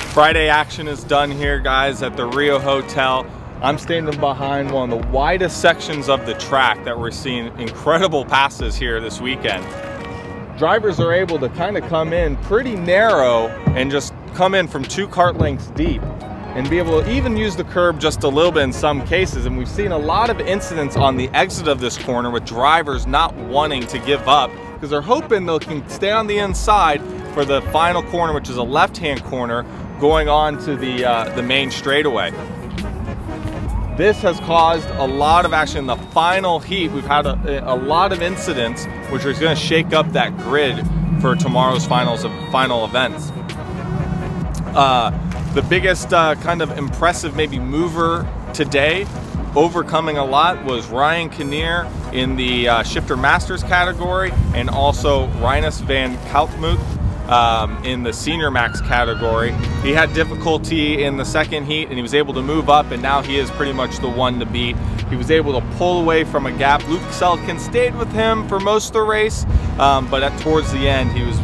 Friday action is done here, guys, at the Rio Hotel. I'm standing behind one of the widest sections of the track that we're seeing incredible passes here this weekend. Drivers are able to kind of come in pretty narrow and just come in from 2 kart lengths deep and be able to even use the curb just a little bit in some cases. And we've seen a lot of incidents on the exit of this corner with drivers not wanting to give up because they're hoping they can stay on the inside for the final corner, which is a left-hand corner going on to the main straightaway. This has caused a lot of action in the final heat. We've had a lot of incidents, which is going to shake up that grid for tomorrow's final events. The biggest kind of impressive maybe mover today, overcoming a lot, was Ryan Kinnear in the Shifter Masters category, and also Rinus van Kaltmuth in the Senior Max category. He had difficulty in the second heat and he was able to move up, and now he is pretty much the one to beat. He was able to pull away from a gap. Luke Selkin stayed with him for most of the race, but towards the end he was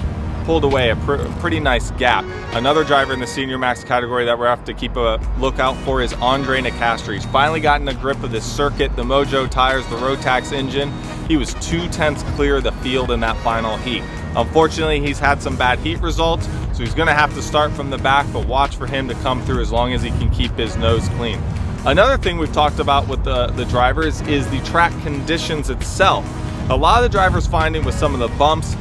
pulled away a pretty nice gap. Another driver in the Senior Max category that we have to keep a lookout for is Andre Nicastri. He's finally gotten a grip of this circuit, the Mojo tires, the Rotax engine. He was 2/10 clear of the field in that final heat. Unfortunately, he's had some bad heat results, so he's going to have to start from the back, but watch for him to come through as long as he can keep his nose clean. Another thing we've talked about with the drivers is the track conditions itself. A lot of the drivers finding with some of the bumps,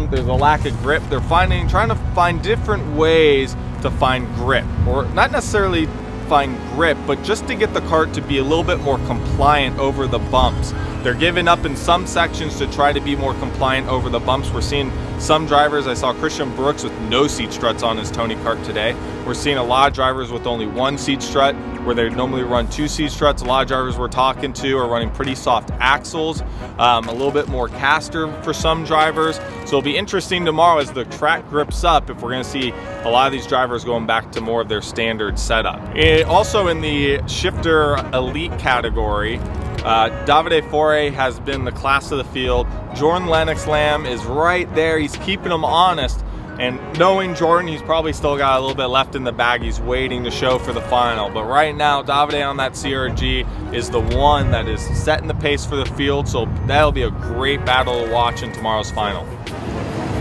there's a lack of grip. They're trying to find different ways to find grip, or not necessarily find grip, but just to get the kart to be a little bit more compliant over the bumps. They're giving up in some sections to try to be more compliant over the bumps. We're seeing some drivers, I saw Christian Brooks with no seat struts on his Tony kart today. We're seeing a lot of drivers with only 1 seat strut, where they normally run 2 seat struts. A lot of drivers we're talking to are running pretty soft axles, a little bit more caster for some drivers. So it'll be interesting tomorrow as the track grips up if we're going to see a lot of these drivers going back to more of their standard setup. Also in the Shifter Elite category, Davide Fore has been the class of the field. Jordan Lennox-Lamb is right there. He's keeping them honest. And knowing Jordan, he's probably still got a little bit left in the bag. He's waiting to show for the final. But right now, Davide on that CRG is the one that is setting the pace for the field. So that'll be a great battle to watch in tomorrow's final.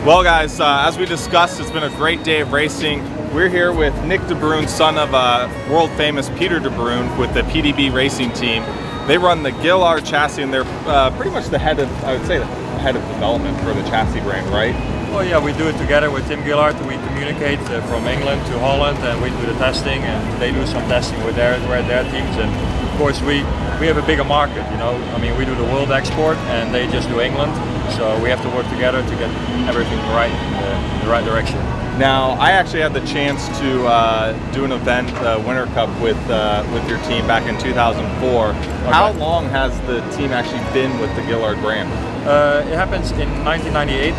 Well, guys, as we discussed, it's been a great day of racing. We're here with Nick De Bruin, son of world famous Peter De Bruin with the PDB racing team. They run the Gillard chassis, and they're pretty much the head of, I would say, the head of development for the chassis brand, right? Well, yeah, we do it together with Tim Gillard. We communicate from England to Holland, and we do the testing, and they do some testing with their teams. And of course, we have a bigger market. You know, I mean, we do the world export, and they just do England. So we have to work together to get everything right in the right direction. Now, I actually had the chance to do an event, the Winter Cup, with your team back in 2004. Okay. How long has the team actually been with the Gillard brand? It happens in 1998.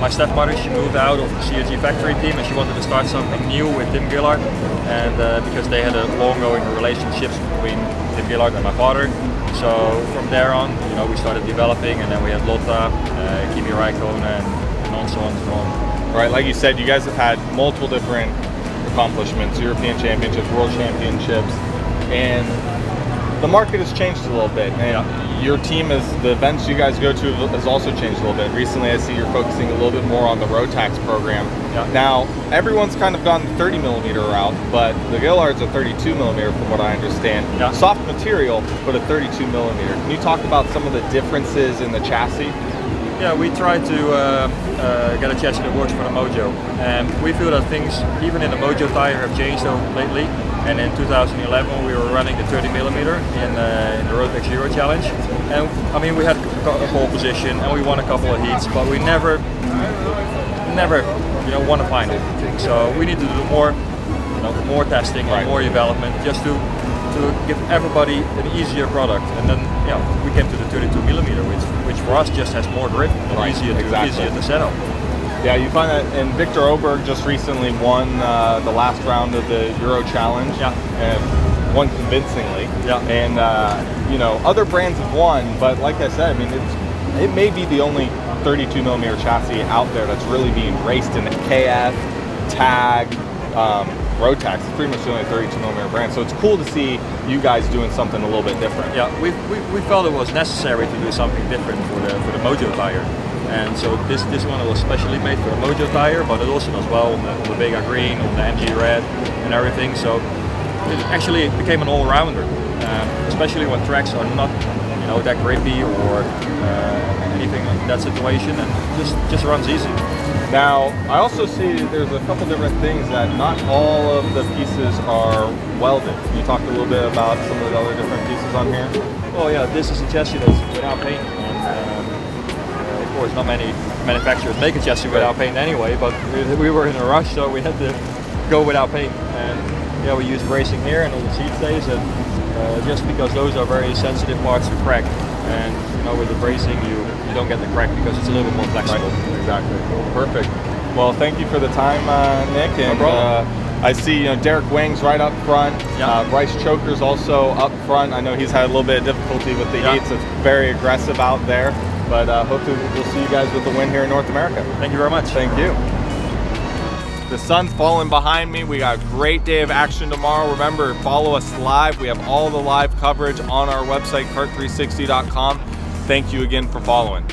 My stepmother, she moved out of the CRG factory team, and she wanted to start something new with Tim Gillard, and because they had a long-going relationships between Tim Gillard and my father. So from there on, you know, we started developing, and then we had Lotta, Kimi Räikkönen, and so on and so on. Right, like you said, you guys have had multiple different accomplishments, European Championships, World Championships, and the market has changed a little bit. And your team, the events you guys go to, has also changed a little bit. Recently, I see you're focusing a little bit more on the Rotax program. Yeah. Now, everyone's kind of gone the 30 millimeter route, but the Gillard's a 32 millimeter from what I understand. Yeah. Soft material, but a 32 millimeter. Can you talk about some of the differences in the chassis? Yeah, we try to get a chassis that works for the Mojo, and we feel that things, even in the Mojo tire, have changed lately. And in 2011, we were running the 30 millimeter in the Rotax Euro Challenge, and I mean, we had a pole position and we won a couple of heats, but we never, you know, want to find it. So we need to do more, you know, more testing and more development, just to give everybody an easier product. And then, yeah, we came to the 32 millimeter, which for us just has more grip and easier to set up. Yeah, you find that, and Victor Oberg just recently won the last round of the Euro Challenge, and won convincingly. Yeah. And you know, other brands have won, but like I said, I mean, it may be the only 32 millimeter chassis out there that's really being raced in the KF, TAG, road tax. It's pretty much the only 32mm brand. So it's cool to see you guys doing something a little bit different. Yeah, we felt it was necessary to do something different for the Mojo tire. And so this one was specially made for a Mojo tire, but it also does well on the Vega Green, on the MG Red and everything. So it actually became an all-rounder, especially when tracks are not that grippy or anything in that situation, and just runs easy. Now, I also see there's a couple different things that not all of the pieces are welded. Can you talk a little bit about some of the other different pieces on here? Oh yeah, this is a chassis that's without paint. And, of course, not many manufacturers make a chassis without paint anyway, but we were in a rush, so we had to go without paint. And yeah, we used bracing here and on the seat stays, and just because those are very sensitive parts to crack. And with the bracing, you don't get the crack because it's a little bit more flexible. Right. Exactly. Perfect. Well, thank you for the time, Nick. And no problem. I see Derek Wang's right up front. Yeah. Bryce Choker's also up front. I know he's had a little bit of difficulty with the heats. It's very aggressive out there. But hopefully we'll see you guys with the win here in North America. Thank you very much. Thank you. The sun's falling behind me. We got a great day of action tomorrow. Remember, follow us live. We have all the live coverage on our website, kart360.com. Thank you again for following.